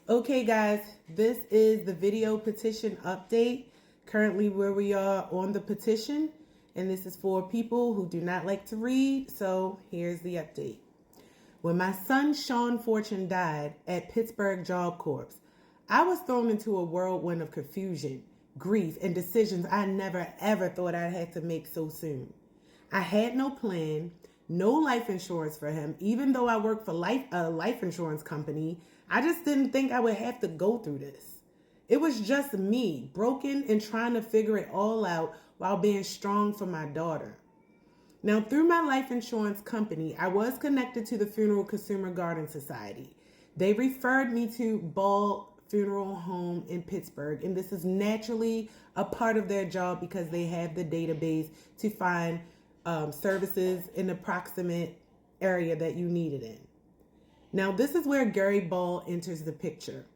Okay, guys, this is the video petition update. Currently, where we are on the petition, and this is for people who do not like to read. So, here's the update. When my son Shawn Fortune died at Pittsburgh Job Corps, I was thrown into a whirlwind of confusion, grief, and decisions I never ever thought I'd have to make so soon. I had no plan, no life insurance for him, even though I worked for a life insurance company. I just didn't think I would have to go through this. It was just me, broken and trying to figure it all out while being strong for my daughter. Now, through my life insurance company, I was connected to the Funeral Consumer Garden Society. They referred me to Ball Funeral Home in Pittsburgh, and this is naturally a part of their job because they have the database to find services in the proximate area that you need it in. Now, this is where Gary Ball enters the picture.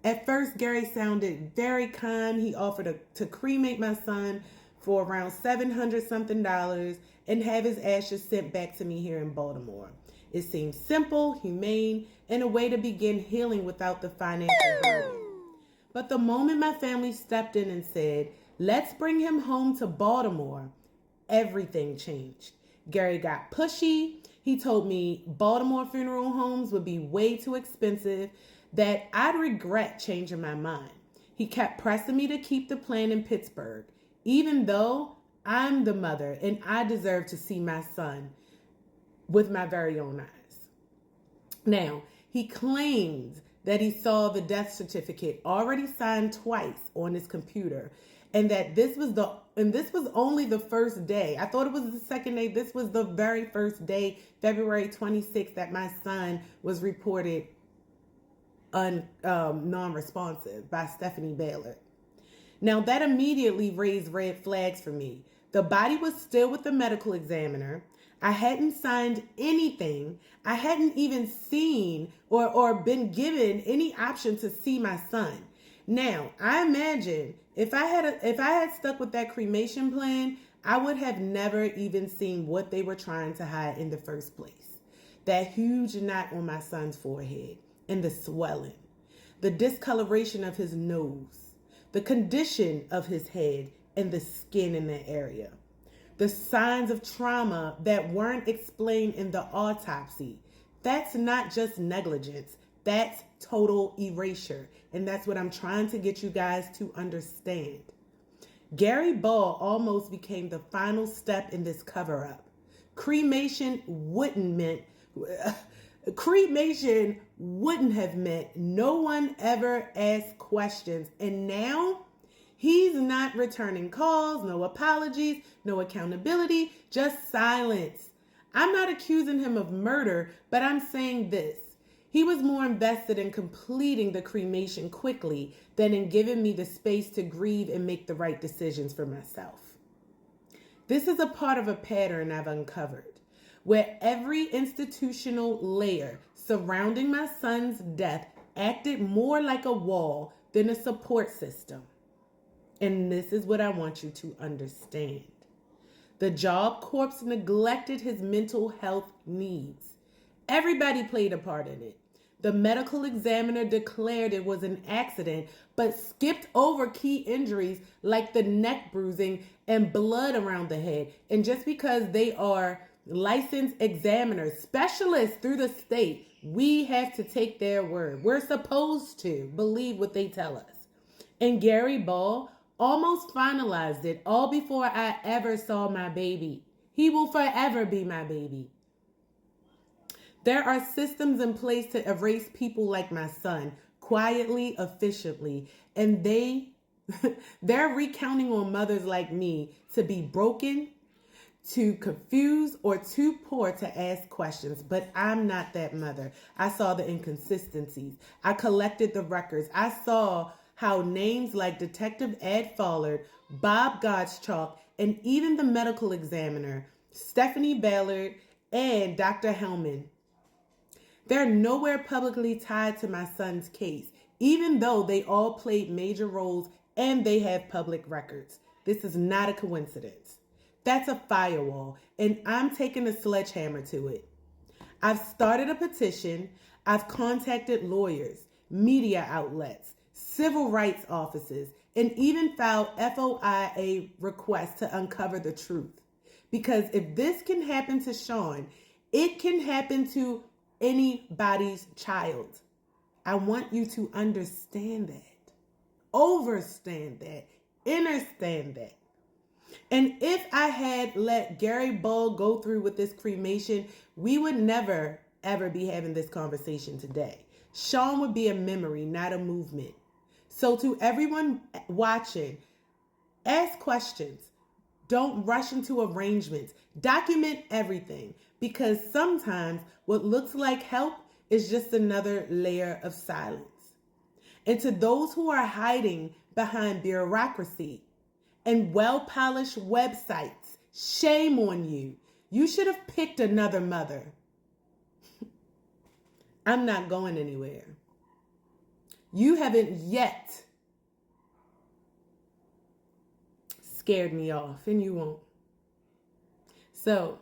At first, Gary sounded very kind. He offered to cremate my son for around $700 something and have his ashes sent back to me here in Baltimore. It seemed simple, humane, and a way to begin healing without the financial burden. But the moment my family stepped in and said, "Let's bring him home to Baltimore," everything changed. Gary got pushy. He told me Baltimore funeral homes would be way too expensive, that I'd regret changing my mind. He kept pressing me to keep the plan in Pittsburgh, even though I'm the mother and I deserve to see my son with my very own eyes. Now, he claims that he saw the death certificate already signed twice on his computer, and that this was only the first day. I thought it was the second day. This was the very first day, February 26th, that my son was reported non-responsive by Stephanie Baylor. Now, that immediately raised red flags for me. The body was still with the medical examiner. I hadn't signed anything. I hadn't even seen or been given any option to see my son. Now, I imagine if I had stuck with that cremation plan, I would have never even seen what they were trying to hide in the first place. That huge knot on my son's forehead, and the swelling, the discoloration of his nose, the condition of his head and the skin in that area, the signs of trauma that weren't explained in the autopsy. That's not just negligence, that's total erasure. And that's what I'm trying to get you guys to understand. Gary Ball almost became the final step in this cover-up. Cremation wouldn't have meant no one ever asked questions. And now he's not returning calls, no apologies, no accountability, just silence. I'm not accusing him of murder, but I'm saying this. He was more invested in completing the cremation quickly than in giving me the space to grieve and make the right decisions for myself. This is a part of a pattern I've uncovered, where every institutional layer surrounding my son's death acted more like a wall than a support system. And this is what I want you to understand. The Job Corps neglected his mental health needs. Everybody played a part in it. The medical examiner declared it was an accident, but skipped over key injuries like the neck bruising and blood around the head. And just because they are licensed examiners, specialists through the state, we have to take their word. We're supposed to believe what they tell us. And Gary Ball almost finalized it all before I ever saw my baby. He will forever be my baby. There are systems in place to erase people like my son, quietly, efficiently, and they're recounting on mothers like me to be broken, too confused, or too poor to ask questions. But I'm not that mother. I saw the inconsistencies. I collected the records. I saw how names like Detective Ed Follard, Bob Gottschalk, and even the medical examiner, Stephanie Ballard, and Dr. Hellman, they're nowhere publicly tied to my son's case, even though they all played major roles and they have public records. This is not a coincidence. That's a firewall, and I'm taking a sledgehammer to it. I've started a petition. I've contacted lawyers. media outlets, civil rights offices, and even filed FOIA requests to uncover the truth. Because if this can happen to Shawn, it can happen to anybody's child. I want you to understand that, overstand that, understand that. And if I had let Gary Bull go through with this cremation, we would never, ever be having this conversation today. Shawn would be a memory, not a movement. So to everyone watching, ask questions. Don't rush into arrangements. Document everything, because sometimes what looks like help is just another layer of silence. And to those who are hiding behind bureaucracy and well-polished websites, shame on you. You should have picked another mother. I'm not going anywhere. You haven't yet scared me off, and you won't. So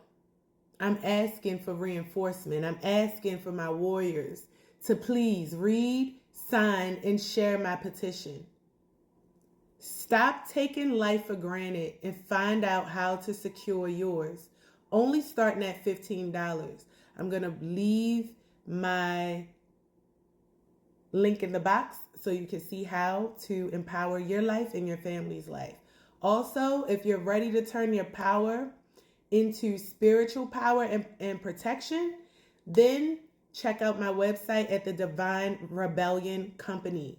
I'm asking for reinforcement. I'm asking for my warriors to please read, sign, and share my petition. Stop taking life for granted and find out how to secure yours. Only starting at $15. I'm going to leave my link in the box so you can see how to empower your life and your family's life. Also, if you're ready to turn your power into spiritual power and protection, then check out my website at the Divine Rebellion Company.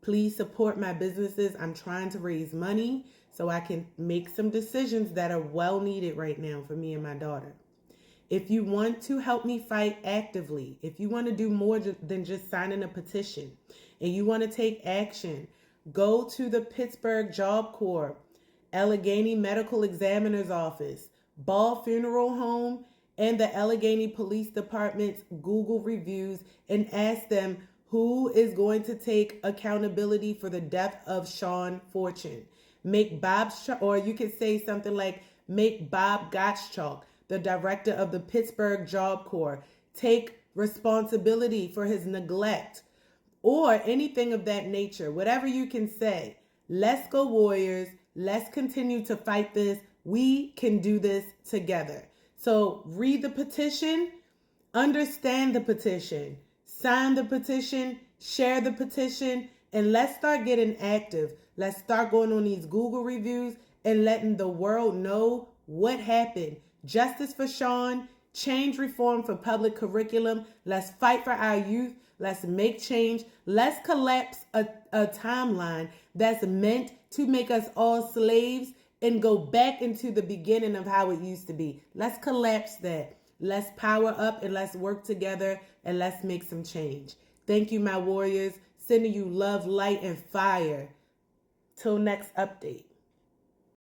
Please support my businesses. I'm trying to raise money so I can make some decisions that are well needed right now for me and my daughter. If you want to help me fight actively, if you want to do more than just signing a petition, and you want to take action, go to the Pittsburgh Job Corps, Allegheny Medical Examiner's Office, Ball Funeral Home, and the Allegheny Police Department's Google reviews and ask them who is going to take accountability for the death of Shawn Fortune. Make Bob, or you could say something like, make Bob Gottschalk, the director of the Pittsburgh Job Corps, take responsibility for his neglect, or anything of that nature. Whatever you can say. Let's go, warriors. Let's continue to fight this. We can do this together. So read the petition, understand the petition, sign the petition, share the petition, and let's start getting active. Let's start going on these Google reviews and letting the world know what happened. Justice for Shawn, change reform for public curriculum. Let's fight for our youth. Let's make change. Let's collapse a timeline that's meant to make us all slaves and go back into the beginning of how it used to be. Let's collapse that. Let's power up and let's work together and let's make some change. Thank you, my warriors. Sending you love, light, and fire. Till next update.